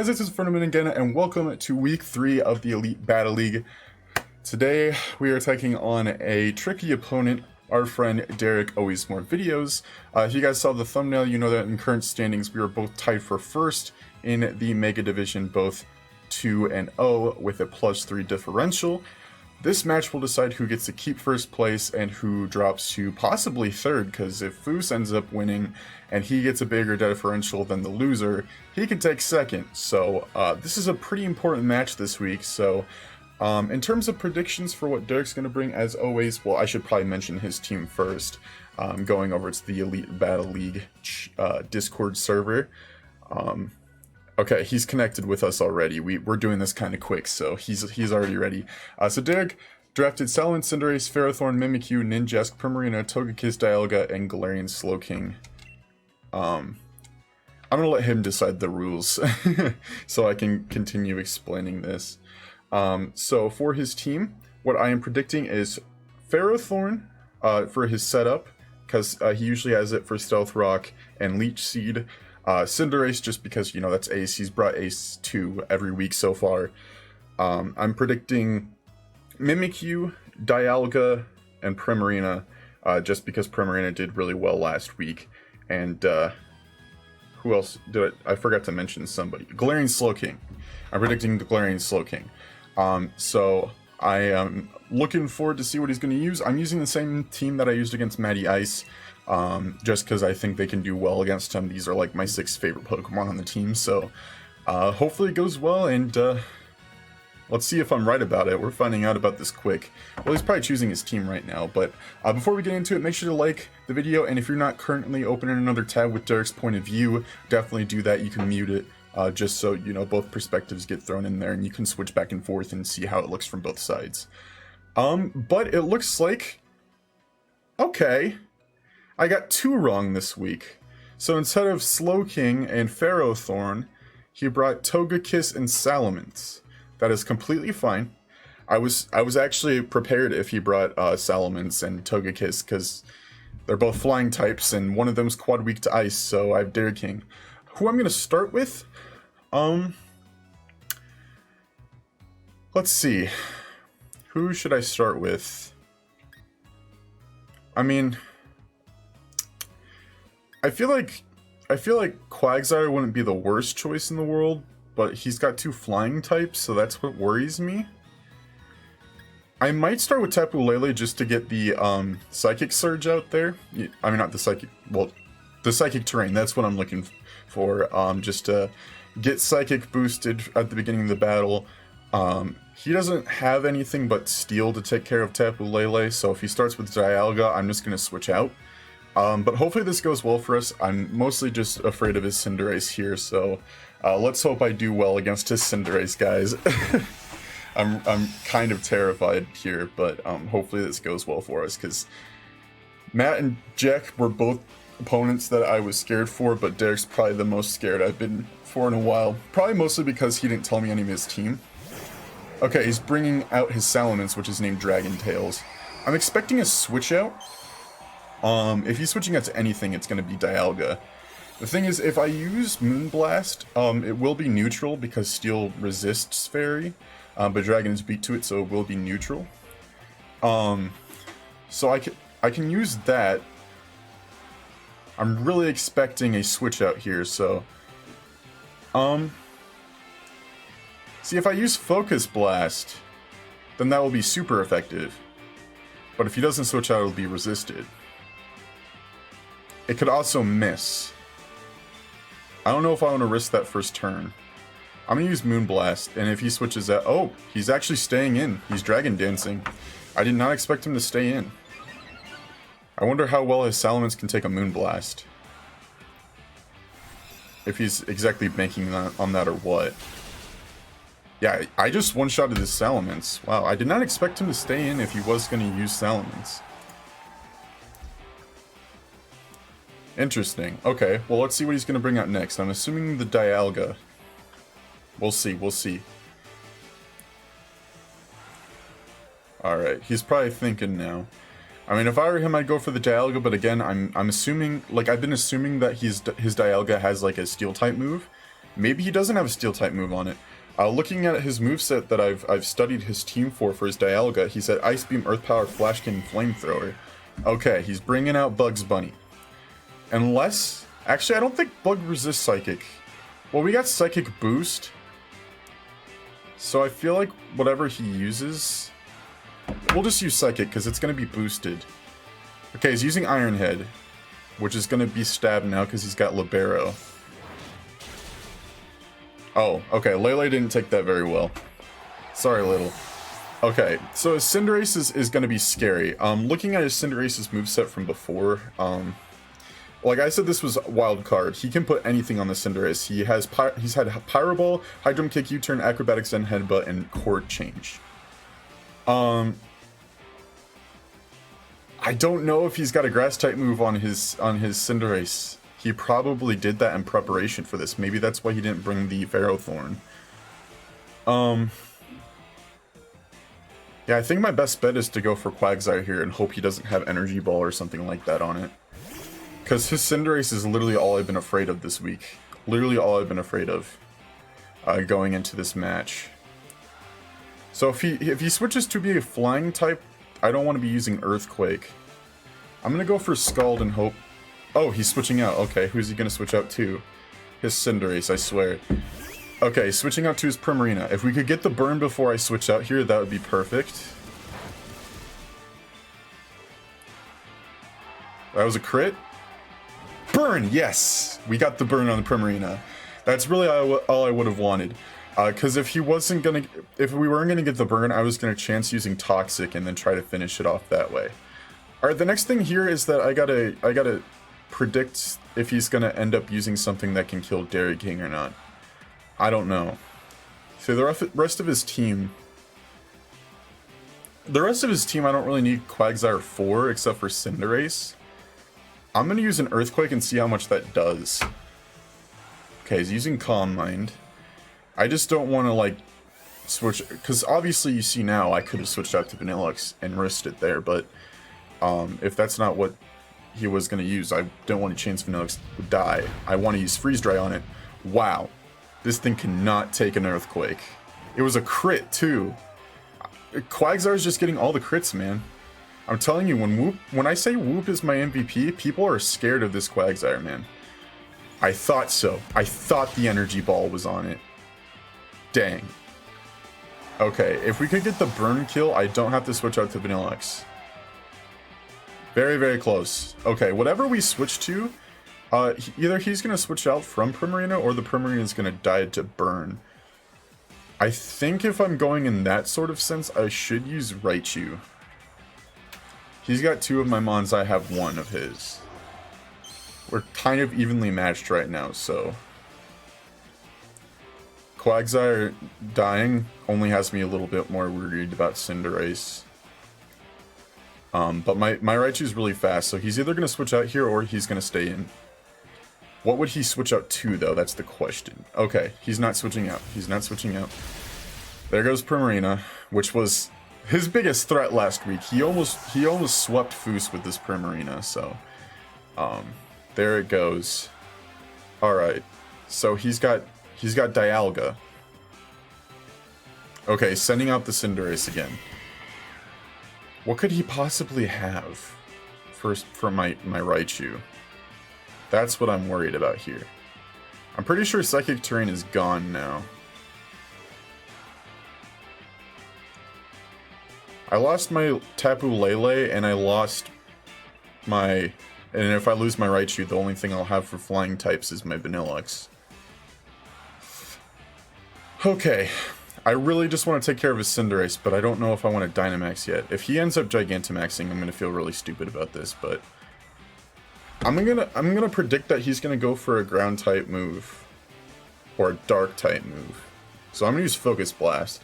guys, this is Infernomen again, and welcome to week 3 of the Elite Battle League. Today, we are taking on a tricky opponent, our friend Derek, always more videos. If you guys saw the thumbnail, you know that in current standings, we are both tied for first in the Mega Division, both 2-0 with a +3 differential. This match will decide who gets to keep first place and who drops to possibly third, because if Foos ends up winning and he gets a bigger differential than the loser, he can take second. So this is a pretty important match this week. So in terms of predictions for what Derek's going to bring, as always, well, I should probably mention his team first. Going over to the Elite Battle League Discord server. Okay, he's connected with us already. We're doing this kind of quick, so he's already ready. So Derek drafted Salamence, Cinderace, Ferrothorn, Mimikyu, Ninjask, Primarina, Togekiss, Dialga, and Galarian Slowking. I'm gonna let him decide the rules, so I can continue explaining this. So for his team, what I am predicting is Ferrothorn for his setup, because he usually has it for Stealth Rock and Leech Seed. Cinderace, just because, you know, that's Ace. He's brought Ace 2 every week so far. I'm predicting Mimikyu, Dialga, and Primarina, just because Primarina did really well last week. And who else did I forgot to mention somebody. Galarian Slowking. I'm predicting Galarian Slowking. So I am looking forward to see what he's going to use. I'm using the same team that I used against Matty Ice. Just because I think they can do well against him. These are like my 6 favorite Pokemon on the team, so hopefully it goes well, and let's see if I'm right about it. We're finding out about this quick. Well, he's probably choosing his team right now, but before we get into it, make sure to like the video, and if you're not currently opening another tab with Derek's point of view, definitely do that. You can mute it, just so, you know, both perspectives get thrown in there, and you can switch back and forth and see how it looks from both sides. But it looks like... okay. I got 2 wrong this week. So instead of Slowking and Ferrothorn, he brought Togekiss and Salamence. That is completely fine. I was actually prepared if he brought Salamence and Togekiss, because they're both flying types and one of them's quad weak to ice, so I have Dairy King. Who I'm gonna start with? Let's see. Who should I start with? I mean, I feel like Quagsire wouldn't be the worst choice in the world, but he's got 2 flying types, so that's what worries me. I might start with Tapu Lele just to get the Psychic Surge out there. I mean, not the Psychic, well, the Psychic Terrain, that's what I'm looking for, just to get Psychic boosted at the beginning of the battle. He doesn't have anything but Steel to take care of Tapu Lele, so if he starts with Dialga, I'm just going to switch out. But hopefully this goes well for us. I'm mostly just afraid of his Cinderace here, so let's hope I do well against his Cinderace, guys. I'm kind of terrified here, but hopefully this goes well for us, because Matt and Jack were both opponents that I was scared for, but Derek's probably the most scared I've been for in a while. Probably mostly because he didn't tell me any of his team. Okay, he's bringing out his Salamence, which is named Dragon Tails. I'm expecting a switch out. If he's switching out to anything, it's going to be Dialga. The thing is, if I use Moonblast, it will be neutral because Steel resists Fairy, but Dragon is weak to it, so it will be neutral. So I can use that. I'm really expecting a switch out here, so... see, if I use Focus Blast, then that will be super effective. But if he doesn't switch out, it'll be resisted. It could also miss. I don't know if I want to risk that first turn. I'm going to use Moonblast, and if he switches out... oh, he's actually staying in. He's Dragon Dancing. I did not expect him to stay in. I wonder how well his Salamence can take a Moonblast. If he's exactly banking on that or what. Yeah, I just one-shotted his Salamence. Wow, I did not expect him to stay in if he was going to use Salamence. Interesting. Okay, well, let's see what he's going to bring out next. I'm assuming the Dialga. We'll see, we'll see. Alright, he's probably thinking now. I mean, if I were him, I'd go for the Dialga, but again, I'm assuming, like, I've been assuming that his Dialga has, like, a Steel-type move. Maybe he doesn't have a Steel-type move on it. Looking at his moveset that I've studied his team for his Dialga, he said Ice Beam, Earth Power, Flash King, Flamethrower. Okay, he's bringing out Bugs Bunny. Unless... Actually, I don't think Bug resists Psychic. Well, we got Psychic Boost. So I feel like whatever he uses... We'll just use Psychic, because it's going to be boosted. Okay, he's using Iron Head, which is going to be stabbed now, because he's got Libero. Oh, okay, Lele didn't take that very well. Sorry, Little. Okay, so his Cinderace is going to be scary. Looking at his Cinderace's moveset from before, like I said, this was wild card. He can put anything on the Cinderace. He's had Pyro Ball, Hydro Kick, U-Turn, Acrobatic Zen Headbutt, and Chord Change. I don't know if he's got a Grass-type move on his Cinderace. He probably did that in preparation for this. Maybe that's why he didn't bring the Ferrothorn. Yeah, I think my best bet is to go for Quagsire here and hope he doesn't have Energy Ball or something like that on it. Because his Cinderace is literally all I've been afraid of this week. Literally all I've been afraid of going into this match. So if he switches to be a Flying type, I don't want to be using Earthquake. I'm going to go for Scald and hope... Oh, he's switching out. Okay, who's he going to switch out to? His Cinderace, I swear. Okay, switching out to his Primarina. If we could get the burn before I switch out here, that would be perfect. That was a crit. Burn! Yes! We got the burn on the Primarina. That's really all I would have wanted. Because if we weren't gonna get the burn, I was gonna chance using Toxic and then try to finish it off that way. Alright, the next thing here is that I gotta predict if he's gonna end up using something that can kill Dairy King or not. I don't know. So the rest of his team... I don't really need Quagsire for, except for Cinderace. I'm gonna use an Earthquake and see how much that does. Okay, he's using Calm Mind. I just don't want to, like, switch... Because obviously you see now I could have switched out to Vanillux and risked it there, but if that's not what he was going to use, I don't want to chance Vanillux to die. I want to use Freeze Dry on it. Wow. This thing cannot take an Earthquake. It was a crit, too. Quagsire's just getting all the crits, man. I'm telling you, when I say Whoop is my MVP, people are scared of this Quagsire, man. I thought so. I thought the Energy Ball was on it. Dang. Okay, if we could get the burn kill, I don't have to switch out to Vanillux. Very, very close. Okay, whatever we switch to, either he's going to switch out from Primarina or the Primarina is going to die to burn. I think if I'm going in that sort of sense, I should use Raichu. He's got 2 of my Mons, I have 1 of his. We're kind of evenly matched right now, so... Quagsire dying only has me a little bit more worried about Cinderace. But my Raichu's really fast, so he's either going to switch out here or he's going to stay in. What would he switch out to, though? That's the question. Okay, he's not switching out. He's not switching out. There goes Primarina, which was his biggest threat last week. He almost swept Foos with this Primarina, so... there it goes. Alright, so he's got Dialga. Okay, sending out the Cinderace again. What could he possibly have for my Raichu? That's what I'm worried about here. I'm pretty sure Psychic Terrain is gone now. I lost my Tapu Lele, and I lost my... And if I lose my Raichu, the only thing I'll have for flying types is my Vanillux. Okay. I really just want to take care of his Cinderace, but I don't know if I want to Dynamax yet. If he ends up Gigantamaxing, I'm going to feel really stupid about this, but... I'm gonna predict that he's going to go for a Ground-type move. Or a Dark-type move. So I'm going to use Focus Blast.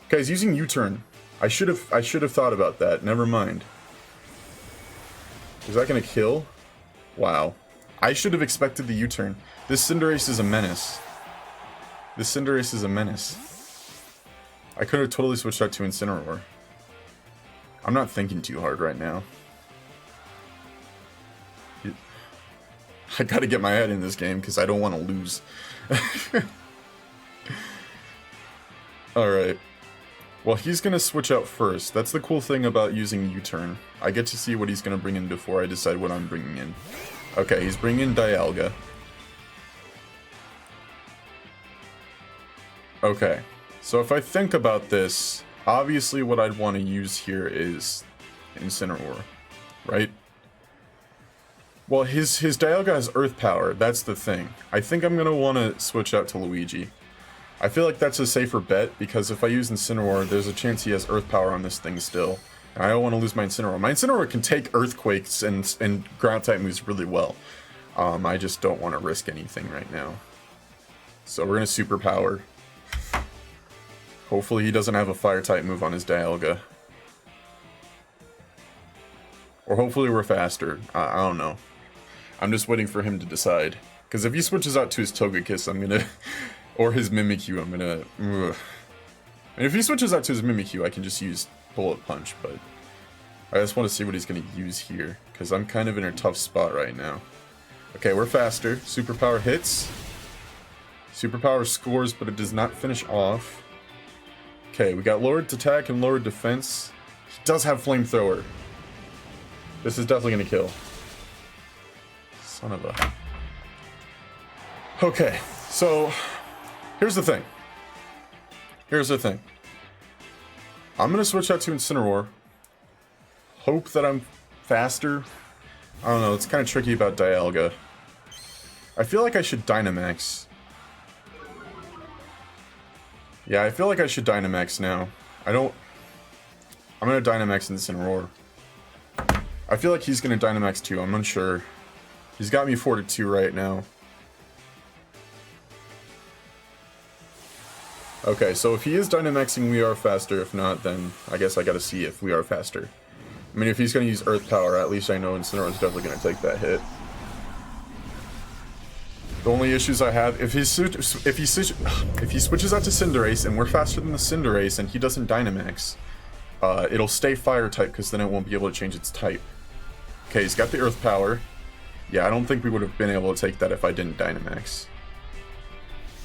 Okay, he's using U-Turn. I should have thought about that. Never mind. Is that going to kill? Wow. I should have expected the U-Turn. This Cinderace is a menace. This Cinderace is a menace. I could have totally switched out to Incineroar. I'm not thinking too hard right now. I gotta get my head in this game because I don't want to lose. Alright. Well, he's gonna switch out first. That's the cool thing about using U-turn. I get to see what he's gonna bring in before I decide what I'm bringing in. Okay, he's bringing in Dialga. Okay, so if I think about this, obviously what I'd want to use here is Incineroar, right? Well, his Dialga has Earth Power, that's the thing. I think I'm gonna want to switch out to Luigi. I feel like that's a safer bet, because if I use Incineroar, there's a chance he has Earth Power on this thing still. And I don't want to lose my Incineroar. My Incineroar can take Earthquakes and Ground-type moves really well. I just don't want to risk anything right now. So we're going to Superpower. Hopefully he doesn't have a Fire-type move on his Dialga. Or hopefully we're faster. I don't know. I'm just waiting for him to decide. Because if he switches out to his Togekiss, I'm going to... Or his Mimikyu, I'm gonna... Ugh. And if he switches out to his Mimikyu, I can just use Bullet Punch, but... I just want to see what he's gonna use here, because I'm kind of in a tough spot right now. Okay, we're faster. Superpower hits. Superpower scores, but it does not finish off. Okay, we got lowered attack and lowered defense. He does have Flamethrower. This is definitely gonna kill. Son of a... Okay, so... Here's the thing. I'm going to switch out to Incineroar. Hope that I'm faster. I don't know, it's kind of tricky about Dialga. I feel like I should Dynamax. Yeah, I feel like I should Dynamax now. I'm going to Dynamax Incineroar. I feel like he's going to Dynamax too, I'm unsure. He's got me 4-2 right now. Okay, so if he is Dynamaxing, we are faster. If not, then I guess I gotta see if we are faster. I mean, if he's gonna use Earth Power, at least I know Incineroar is definitely gonna take that hit. The only issues I have, if he switches out to Cinderace and we're faster than the Cinderace and he doesn't Dynamax, it'll stay Fire type because then it won't be able to change its type. Okay, he's got the Earth Power. Yeah, I don't think we would have been able to take that if I didn't Dynamax.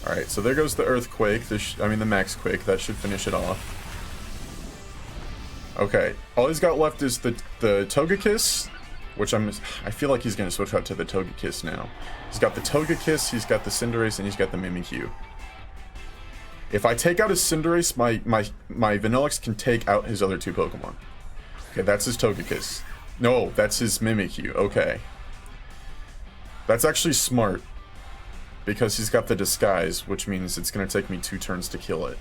Alright, so there goes the Earthquake, the Max Quake, that should finish it off. Okay, all he's got left is the Togekiss, which I feel like he's going to switch out to the Togekiss now. He's got the Togekiss, he's got the Cinderace, and he's got the Mimikyu. If I take out his Cinderace, my Vanillix can take out his other two Pokemon. Okay, that's his Togekiss. No, that's his Mimikyu, okay. That's actually smart. Because he's got the Disguise, which means it's going to take me 2 turns to kill it.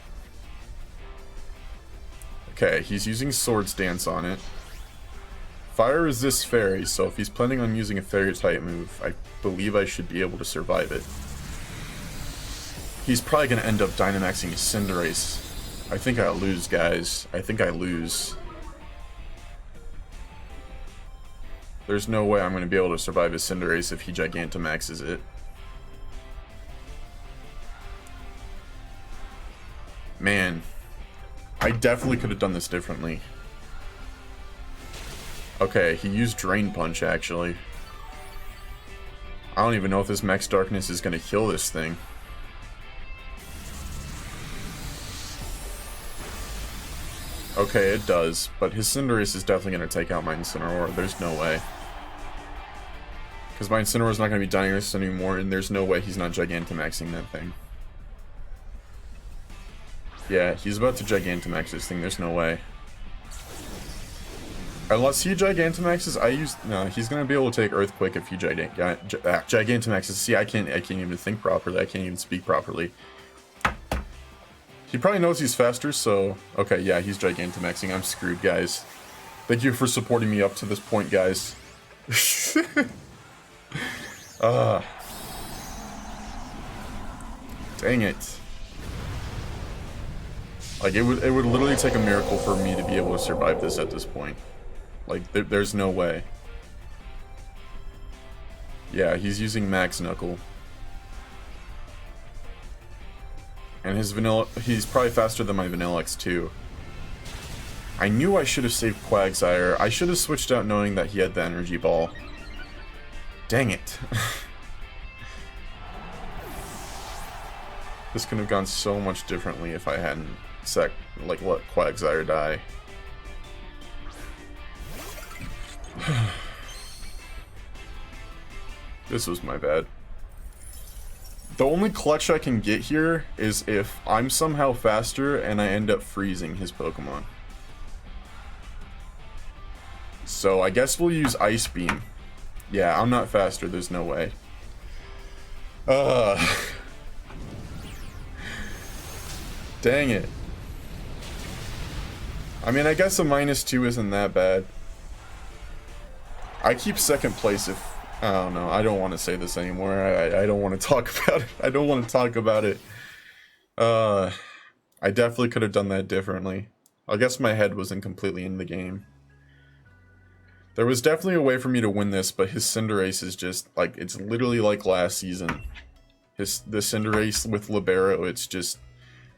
Okay, he's using Swords Dance on it. Fire resists Fairy, so if he's planning on using a Fairy-type move, I believe I should be able to survive it. He's probably going to end up Dynamaxing his Cinderace. I think I lose, guys. I think I lose. There's no way I'm going to be able to survive his Cinderace if he Gigantamaxes it. Man, I definitely could have done this differently. Okay, he used Drain Punch, actually. I don't even know if this Max Darkness is going to kill this thing. Okay, it does, but his Cinderace is definitely going to take out my Incineroar. There's no way. Because my Incineroar is not going to be Dynamax anymore, and there's no way he's not Gigantamaxing that thing. Yeah, he's about to Gigantamax this thing, there's no way. Unless he Gigantamaxes, no, he's gonna be able to take Earthquake if he Gigantamaxes. See, I can't even think properly, I can't even speak properly. He probably knows he's faster, so... Okay, yeah, he's Gigantamaxing, I'm screwed, guys. Thank you for supporting me up to this point, guys. Dang it. Like, it would literally take a miracle for me to be able to survive this at this point. Like, there's no way. Yeah, he's using Max Knuckle. And he's probably faster than my Vanillix too. I knew I should have saved Quagsire. I should have switched out knowing that he had the Energy Ball. Dang it. This could have gone so much differently if I hadn't let Quagsire die. This was my bad. The only clutch I can get here is if I'm somehow faster and I end up freezing his Pokemon. So I guess we'll use Ice Beam. Yeah, I'm not faster, there's no way. Dang it. I mean, I guess a -2 isn't that bad. I keep second place if... I don't know, I don't want to say this anymore. I don't want to talk about it. I don't want to talk about it. I definitely could have done that differently. I guess my head wasn't completely in the game. There was definitely a way for me to win this, but his Cinderace is just, like, it's literally like last season. The Cinderace with Libero, it's just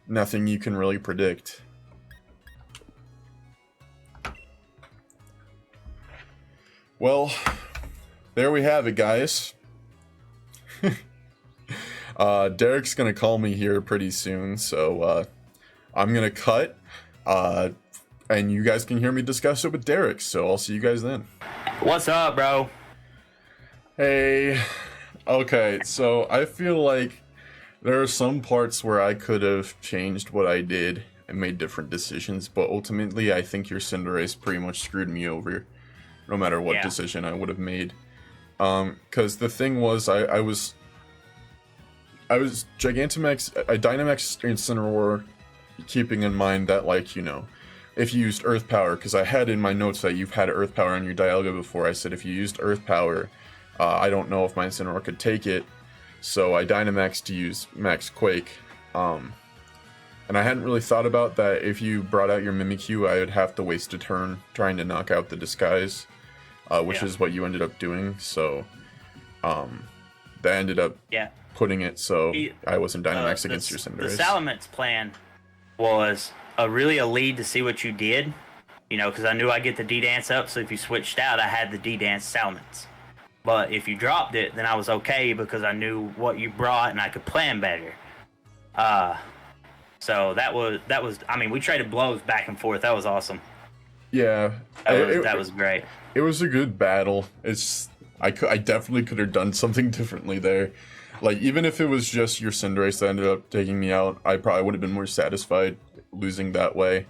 nothing you can really predict. Well, there we have it, guys. Derek's gonna call me here pretty soon, so I'm gonna cut, and you guys can hear me discuss it with Derek, so I'll see you guys then. What's up, bro? Hey. Okay, so I feel like there are some parts where I could have changed what I did and made different decisions, but ultimately I think your Cinderace pretty much screwed me over, no matter what decision I would have made. Because the thing was, I was Gigantamax, I Dynamax Incineroar, keeping in mind that, like, you know, if you used Earth Power, because I had in my notes that you've had Earth Power on your Dialga before, I said if you used Earth Power, I don't know if my Incineroar could take it, so I Dynamaxed to use Max Quake. And I hadn't really thought about that if you brought out your Mimikyu, I would have to waste a turn trying to knock out the Disguise, which is what you ended up doing, so that ended up putting it so I wasn't Dynamax against your Cinderace. The Salamence plan was really a lead to see what you did, you know, because I knew I'd get the D-Dance up, so if you switched out, I had the D-Dance Salamence. But if you dropped it, then I was okay because I knew what you brought and I could plan better. So that was. I mean, we traded blows back and forth. That was awesome. Yeah, that was great. It was a good battle. I definitely could have done something differently there. Like, even if it was just your Cinderace that ended up taking me out, I probably would have been more satisfied losing that way.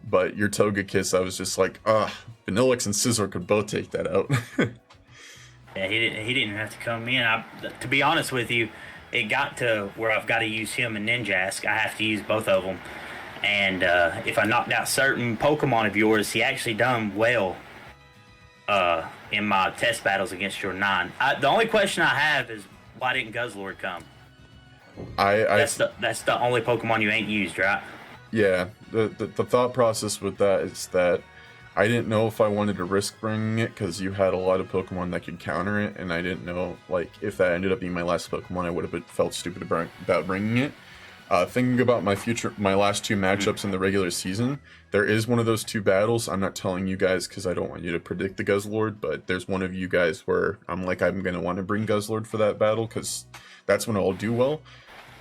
But your Togekiss, I was just like, Vanillix and Scizor could both take that out. Yeah, he didn't have to come in. To be honest with you, it got to where I've got to use him and Ninjask. I have to use both of them. And if I knocked out certain Pokemon of yours, he actually done well in my test battles against your 9. The only question I have is, why didn't Guzzlord come? That's the only Pokemon you ain't used, right? Yeah, the thought process with that is that I didn't know if I wanted to risk bringing it because you had a lot of Pokemon that could counter it, and I didn't know, like, if that ended up being my last Pokemon, I would have felt stupid about bringing it. Thinking about my last 2 matchups in the regular season, there is one of those 2 battles. I'm not telling you guys because I don't want you to predict the Guzzlord, but there's one of you guys where I'm going to want to bring Guzzlord for that battle because that's when I'll do well.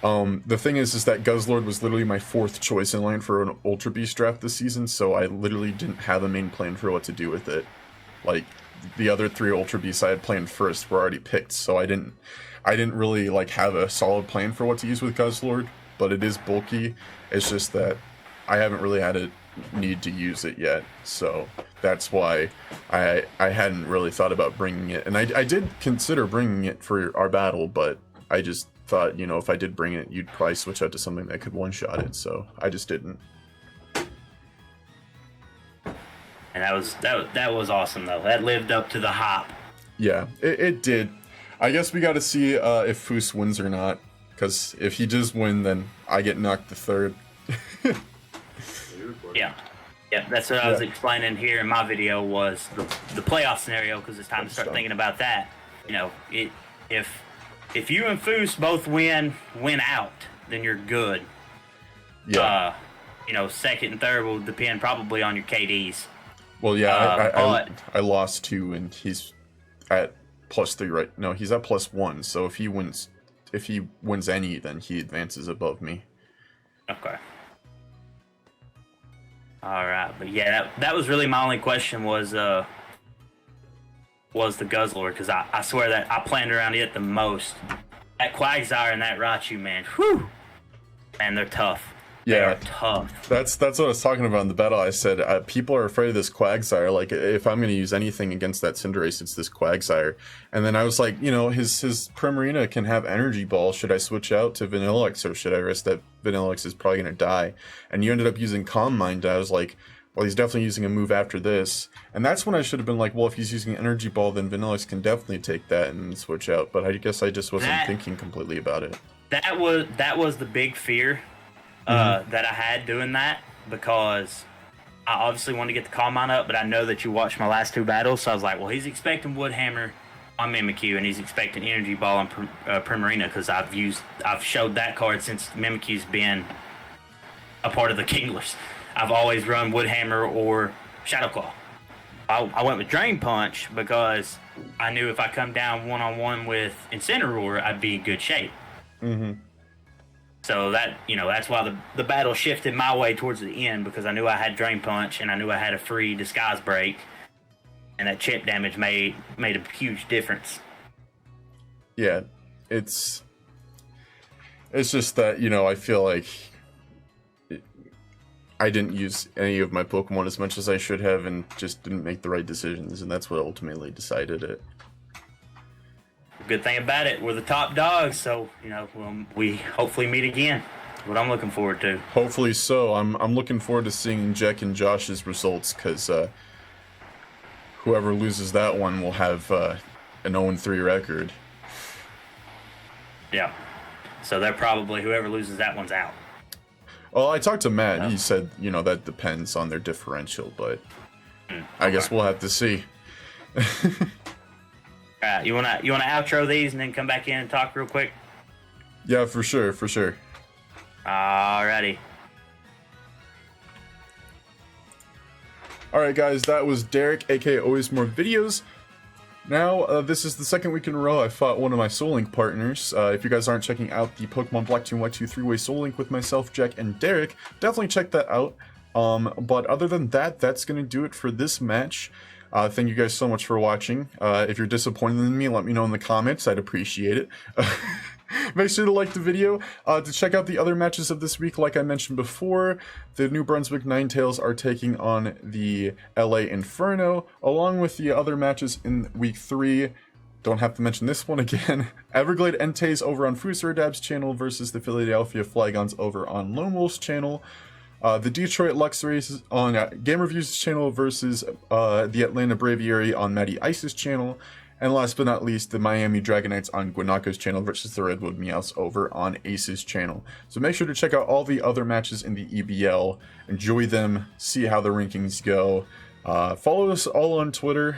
The thing is that Guzzlord was literally my 4th choice in line for an Ultra Beast draft this season, so I literally didn't have a main plan for what to do with it. Like, the other 3 Ultra Beasts I had planned first were already picked, so I didn't really, like, have a solid plan for what to use with Guzzlord. But it is bulky. It's just that I haven't really had a need to use it yet, so that's why I hadn't really thought about bringing it. And I did consider bringing it for our battle, but I just thought, you know, if I did bring it, you'd probably switch out to something that could one-shot it, so I just didn't. And that was awesome, though. That lived up to the hype. Yeah, it did. I guess we got to see if Foos wins or not. Because if he does win, then I get knocked the 3rd. Yeah, that's what I was explaining here in my video was the playoff scenario, because it's time to start thinking about that. You know, if you and Foos both win out, then you're good. Yeah. You know, 2nd and 3rd will depend probably on your KDs. Well, yeah, I lost 2, and he's at +3 right. No, he's at +1. So if he wins if he wins any, then he advances above me. Okay. All right, but yeah, that was really my only question was the Guzzlord, because I swear that I planned around it the most. That Quagsire and that Raichu, man, whew, and they're tough. Yeah, they're tough. That's what I was talking about in the battle. I said people are afraid of this Quagsire. Like, if I'm going to use anything against that Cinderace, it's this Quagsire. And then I was like, you know, his Primarina can have Energy Ball. Should I switch out to Vanillix, or should I risk that Vanillix is probably going to die? And you ended up using Calm Mind. I was like, well, he's definitely using a move after this. And that's when I should have been like, well, if he's using Energy Ball, then Vanillix can definitely take that and switch out. But I guess I just wasn't thinking completely about it. That was the big fear that I had doing that, because I obviously wanted to get the Calm Mind up, but I know that you watched my last two battles, so I was like, well, he's expecting Wood Hammer on Mimikyu, and he's expecting Energy Ball on Primarina, because I've showed that card since Mimikyu's been a part of the Kinglers. I've always run Wood Hammer or Shadow Claw. I went with Drain Punch because I knew if I come down one-on-one with Incineroar, I'd be in good shape. Mm-hmm. So that, you know, that's why the battle shifted my way towards the end, because I knew I had Drain Punch and I knew I had a free Disguise Break, and that chip damage made a huge difference. Yeah, it's just that, you know, I feel like I didn't use any of my Pokemon as much as I should have, and just didn't make the right decisions, and that's what ultimately decided it. Good thing about it, we're the top dogs, so, you know, we hopefully meet again. That's what I'm looking forward to. Hopefully so. I'm looking forward to seeing Jack and Josh's results, because whoever loses that one will have an 0-3 record. Yeah. So they're probably, whoever loses that one's out. Well, I talked to Matt. Oh. He said, you know, that depends on their differential, but I guess we'll have to see. You wanna outro these and then come back in and talk real quick? Yeah, for sure. Alrighty. Alright guys, that was Derek, aka Always More Videos. Now, this is the second week in a row I fought one of my Soul Link partners. If you guys aren't checking out the Pokemon Black 2 and White 2 3-way Soul Link with myself, Jack, and Derek, definitely check that out. But other than that, that's going to do it for this match. Thank you guys so much for watching. If you're disappointed in me, let me know in the comments. I'd appreciate it. Make sure to like the video. To check out the other matches of this week, like I mentioned before, the New Brunswick Ninetales are taking on the LA Inferno, along with the other matches in week 3. Don't have to mention this one again. Everglade Entei's over on Fusaradab's channel versus the Philadelphia Flygons over on LoneWolf's channel. The Detroit Luxrays on Game Review's channel versus the Atlanta Braviary on Matty Ice's channel. And last but not least, the Miami Dragonites on Guanako's channel versus the Redwood Meows over on Ace's channel. So make sure to check out all the other matches in the EBL. Enjoy them, see how the rankings go. Follow us all on Twitter.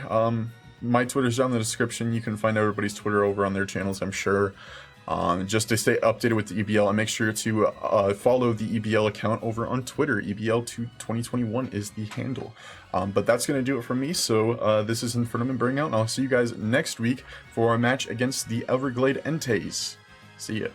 My Twitter's down in the description. You can find everybody's Twitter over on their channels, I'm sure. Just to stay updated with the EBL, and make sure to follow the EBL account over on Twitter. EBL2021 is the handle. But that's going to do it for me, so this is Infernomen Burning Out, and I'll see you guys next week for our match against the Everglade Entei's. See ya.